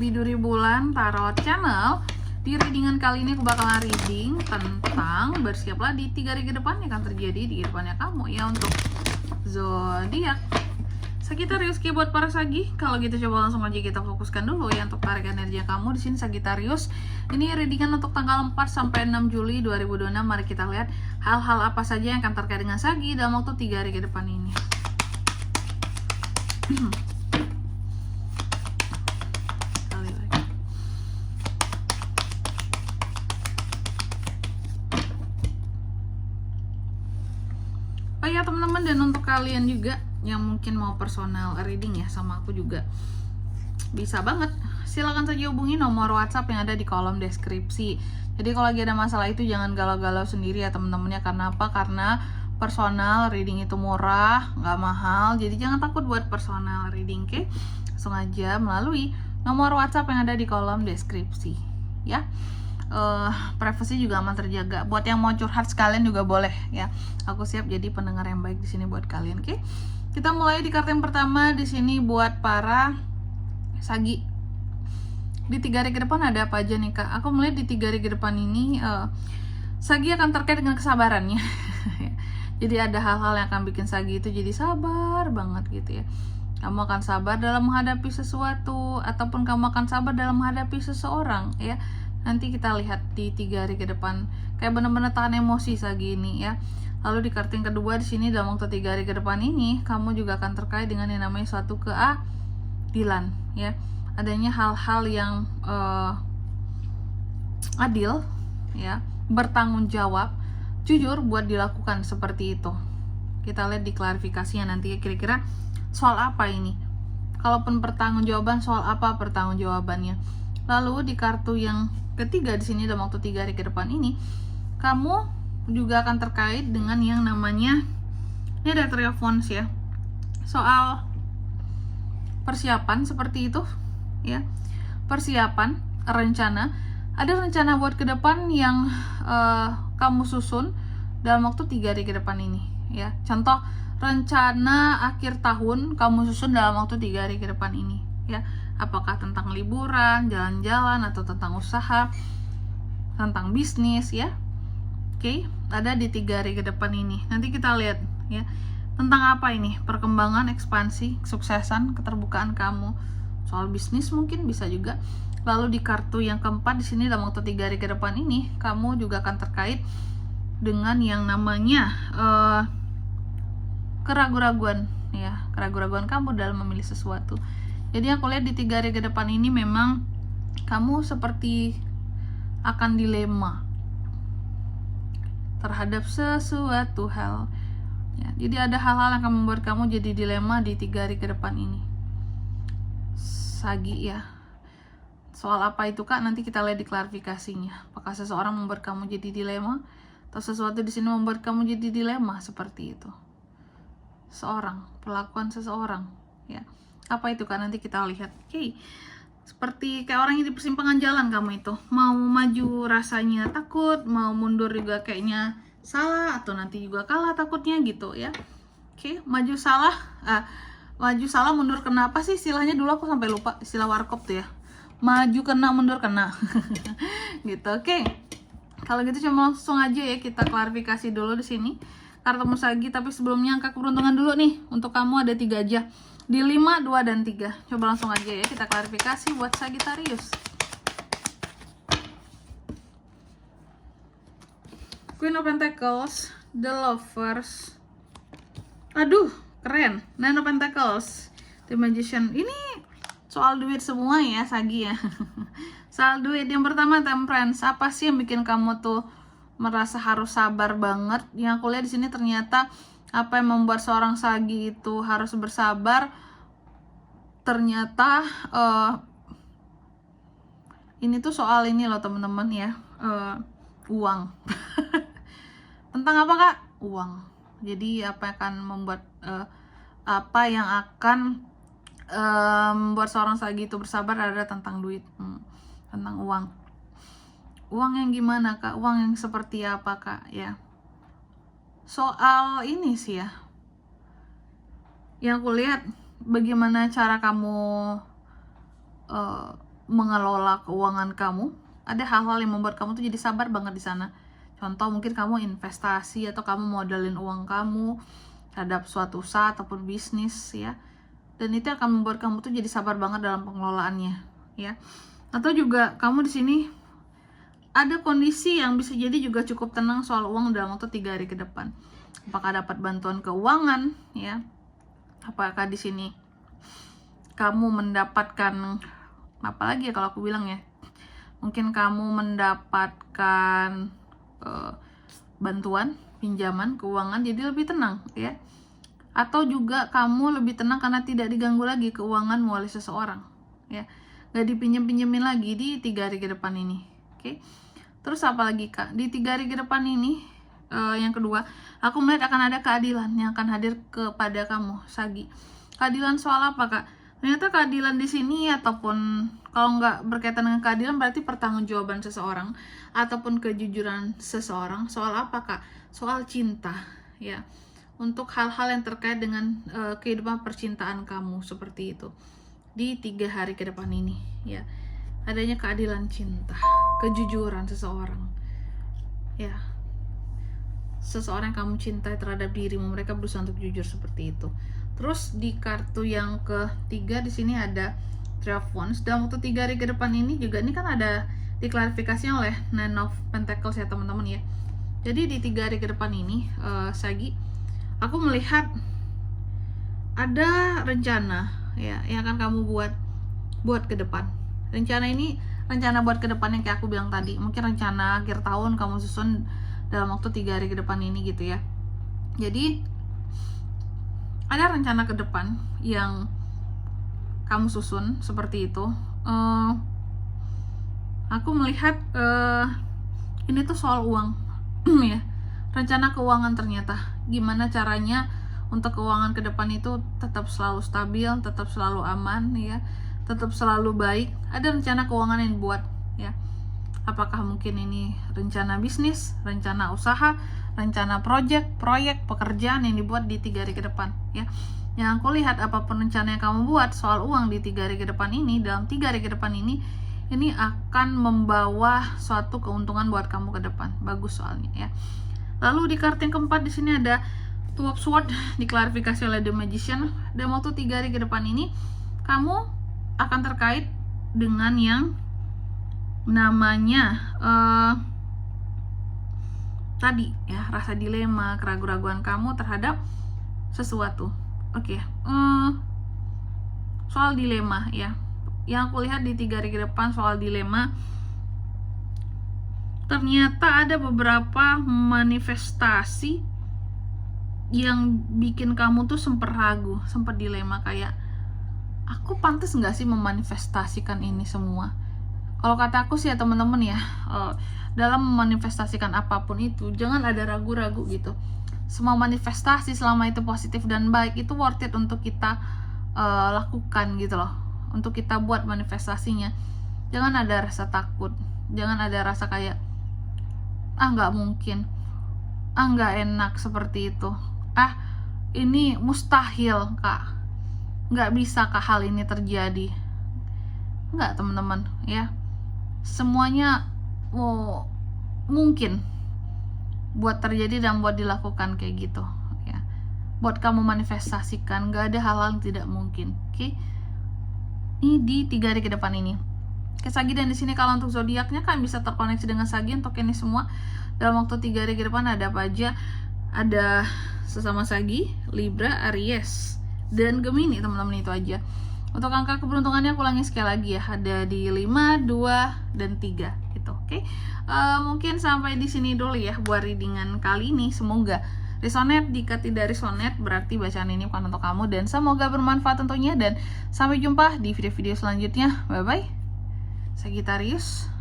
di Duri Bulan Tarot Channel. Di readingan kali ini aku bakalan reading tentang bersiaplah di 3 hari ke depan yang akan terjadi di kehidupannya kamu ya untuk zodiak Sagittarius. Buat para Sagi, kalau gitu coba langsung aja kita fokuskan dulu ya untuk tarik energi kamu di sini Sagittarius. Ini readingan untuk tanggal 4 sampai 6 Juli 2026. Mari kita lihat hal-hal apa saja yang akan terkait dengan Sagi dalam waktu 3 hari ke depan ini. Kali lagi. Oh ya teman-teman, dan untuk kalian juga yang mungkin mau personal reading ya sama aku juga bisa banget, silakan saja hubungi nomor WhatsApp yang ada di kolom deskripsi. Jadi kalau lagi ada masalah itu jangan galau-galau sendiri ya teman-temannya. Karena apa? Karena personal reading itu murah, nggak mahal. Jadi jangan takut buat personal reading, oke? Langsung aja melalui nomor WhatsApp yang ada di kolom deskripsi ya. Privasi juga aman terjaga. Buat yang mau curhat sekalian juga boleh ya. Aku siap jadi pendengar yang baik di sini buat kalian, oke? Kita mulai di kartu yang pertama di sini buat para Sagi. Di 3 hari ke depan ada apa aja nih Kak? Aku melihat di 3 hari ke depan ini Sagi akan terkait dengan kesabarannya. Jadi ada hal-hal yang akan bikin Sagi itu jadi sabar banget gitu ya. Kamu akan sabar dalam menghadapi sesuatu ataupun kamu akan sabar dalam menghadapi seseorang ya. Nanti kita lihat di 3 hari ke depan kayak benar-benar tahan emosi Sagi ini ya. Lalu di kartu yang kedua di sini dalam waktu 3 hari ke depan ini kamu juga akan terkait dengan yang namanya suatu keadilan ya. Adanya hal-hal yang adil ya, bertanggung jawab, jujur buat dilakukan seperti itu. Kita lihat di klarifikasinya nanti kira-kira soal apa ini. Kalaupun pertanggungjawaban, soal apa pertanggungjawabannya. Lalu di kartu yang ketiga di sini dalam waktu 3 hari ke depan ini kamu juga akan terkait dengan yang namanya, ini ada Three of Wands ya, soal persiapan seperti itu ya. Persiapan, rencana, ada rencana buat ke depan yang kamu susun dalam waktu 3 hari ke depan ini ya. Contoh rencana akhir tahun kamu susun dalam waktu 3 hari ke depan ini ya. Apakah tentang liburan, jalan-jalan, atau tentang usaha, tentang bisnis ya. Oke, ada di 3 hari ke depan ini. Nanti kita lihat ya. Tentang apa ini? Perkembangan, ekspansi, kesuksesan, keterbukaan kamu. Soal bisnis mungkin bisa juga. Lalu di kartu yang keempat di sini dalam waktu 3 hari ke depan ini, kamu juga akan terkait dengan yang namanya keraguan-raguan ya. Keraguan-raguan kamu dalam memilih sesuatu. Jadi aku lihat di 3 hari ke depan ini memang kamu seperti akan dilema terhadap sesuatu hal ya. Jadi ada hal-hal yang akan membuat kamu jadi dilema di 3 hari ke depan ini Sagi ya. Soal apa itu Kak? Nanti kita lihat di klarifikasinya. Apakah seseorang membuat kamu jadi dilema atau sesuatu di sini membuat kamu jadi dilema seperti itu. Seorang, perlakuan seseorang ya. Apa itu Kak? Nanti kita lihat. Oke. Seperti kayak orang yang di persimpangan jalan kamu itu. Mau maju rasanya takut, mau mundur juga kayaknya salah, atau nanti juga kalah takutnya gitu ya. Oke, maju salah, mundur kena, apa sih istilahnya dulu aku sampai lupa istilah warkop tuh ya. Maju kena, mundur kena. Gitu. Oke. Kalau gitu cuma langsung aja ya kita klarifikasi dulu di sini kartu Sagi, tapi sebelumnya angka keberuntungan dulu nih. Untuk kamu ada 3 aja. Di 5, 2, dan 3. Coba langsung aja ya kita klarifikasi buat Sagittarius. Queen of Pentacles, The Lovers. Aduh, keren. Nine of Pentacles, The Magician. Ini soal duit semua ya Sagi ya. Soal duit. Yang pertama Temperance. Apa sih yang bikin kamu tuh merasa harus sabar banget? Yang aku lihat di sini ternyata apa yang membuat seorang Sagi itu harus bersabar, ternyata ini tuh soal ini loh teman-teman ya, uang. Tentang apa Kak? Uang. Jadi apa yang akan membuat membuat seorang Sagi itu bersabar adalah tentang duit, tentang uang. Uang yang gimana Kak? Uang yang seperti apa Kak ya? Soal ini sih ya, yang aku lihat bagaimana cara kamu mengelola keuangan kamu. Ada hal-hal yang membuat kamu tuh jadi sabar banget di sana. Contoh mungkin kamu investasi atau kamu modalin uang kamu terhadap suatu usaha ataupun bisnis ya. Dan itu akan membuat kamu tuh jadi sabar banget dalam pengelolaannya ya. Atau juga kamu di sini ada kondisi yang bisa jadi juga cukup tenang soal uang dalam waktu 3 hari ke depan. Apakah dapat bantuan keuangan ya? Apakah di sini kamu mendapatkan apalagi ya kalau aku bilang ya? Mungkin kamu mendapatkan bantuan, pinjaman, keuangan jadi lebih tenang ya. Atau juga kamu lebih tenang karena tidak diganggu lagi keuanganmu oleh seseorang ya. Gak dipinjem-pinjemin lagi di 3 hari ke depan ini. Oke. Terus apa lagi Kak? Di 3 hari ke depan ini yang kedua, aku melihat akan ada keadilan yang akan hadir kepada kamu, Sagi. Keadilan soal apa Kak? Ternyata keadilan di sini ataupun kalau nggak berkaitan dengan keadilan berarti pertanggungjawaban seseorang ataupun kejujuran seseorang soal apa Kak? Soal cinta ya. Untuk hal-hal yang terkait dengan kehidupan percintaan kamu seperti itu. Di 3 hari ke depan ini ya. Adanya keadilan cinta, kejujuran seseorang. Ya. Seseorang yang kamu cintai terhadap dirimu, mereka berusaha untuk jujur seperti itu. Terus di kartu yang ketiga di sini ada Three of Wands. Dalam waktu 3 hari ke depan ini juga ini kan ada diklarifikasi oleh Nine of Pentacles ya teman-teman ya. Jadi di 3 hari ke depan ini Sagi, aku melihat ada rencana ya yang akan kamu buat ke depan. Rencana ini rencana buat ke depan yang kayak aku bilang tadi. Mungkin rencana akhir tahun kamu susun dalam waktu 3 hari ke depan ini gitu ya. Jadi ada rencana ke depan yang kamu susun seperti itu. Aku melihat ini tuh soal uang ya. Rencana keuangan ternyata. Gimana caranya untuk keuangan ke depan itu tetap selalu stabil, tetap selalu aman ya, tetap selalu baik. Ada rencana keuangan yang dibuat ya. Apakah mungkin ini rencana bisnis, rencana usaha, rencana proyek, pekerjaan yang dibuat di 3 hari ke depan ya. Yang aku lihat apapun rencana yang kamu buat soal uang di 3 hari ke depan ini, dalam 3 hari ke depan ini akan membawa suatu keuntungan buat kamu ke depan. Bagus soalnya ya. Lalu di kartu yang keempat di sini ada Two of Swords, diklarifikasi oleh The Magician. Dalam waktu 3 hari ke depan ini kamu akan terkait dengan yang namanya tadi ya, rasa dilema, keraguan-raguan kamu terhadap sesuatu. Oke. Soal dilema ya. Yang aku lihat di 3 hari ke depan soal dilema, ternyata ada beberapa manifestasi yang bikin kamu tuh sempat ragu, sempat dilema kayak aku pantas nggak sih memanifestasikan ini semua. Kalau kata aku sih ya teman-teman ya, dalam memanifestasikan apapun itu jangan ada ragu-ragu gitu. Semua manifestasi selama itu positif dan baik itu worth it untuk kita lakukan gitu loh, untuk kita buat manifestasinya. Jangan ada rasa takut, jangan ada rasa kayak nggak mungkin, nggak enak seperti itu, ini mustahil Kak, nggak bisa Kak hal ini terjadi. Nggak teman-teman ya, semuanya mungkin buat terjadi dan buat dilakukan kayak gitu ya. Buat kamu manifestasikan, nggak ada hal-hal yang tidak mungkin. Oke. Ini di 3 hari ke depan ini. Oke, Sagi, dan di sini kalau untuk zodiaknya kan bisa terkoneksi dengan Sagi untuk ini semua. Dalam waktu 3 hari ke depan ada apa aja? Ada sesama Sagi, Libra, Aries, dan Gemini, teman-teman, itu aja. Untuk angka keberuntungannya aku ulangi sekali lagi ya, ada di 5, 2, dan 3 gitu. Oke. Mungkin sampai di sini dulu ya buat readingan kali ini. Semoga resonate. Jika tidak resonate berarti bacaan ini bukan untuk kamu, dan semoga bermanfaat tentunya, dan sampai jumpa di video-video selanjutnya. Bye bye. Sagittarius.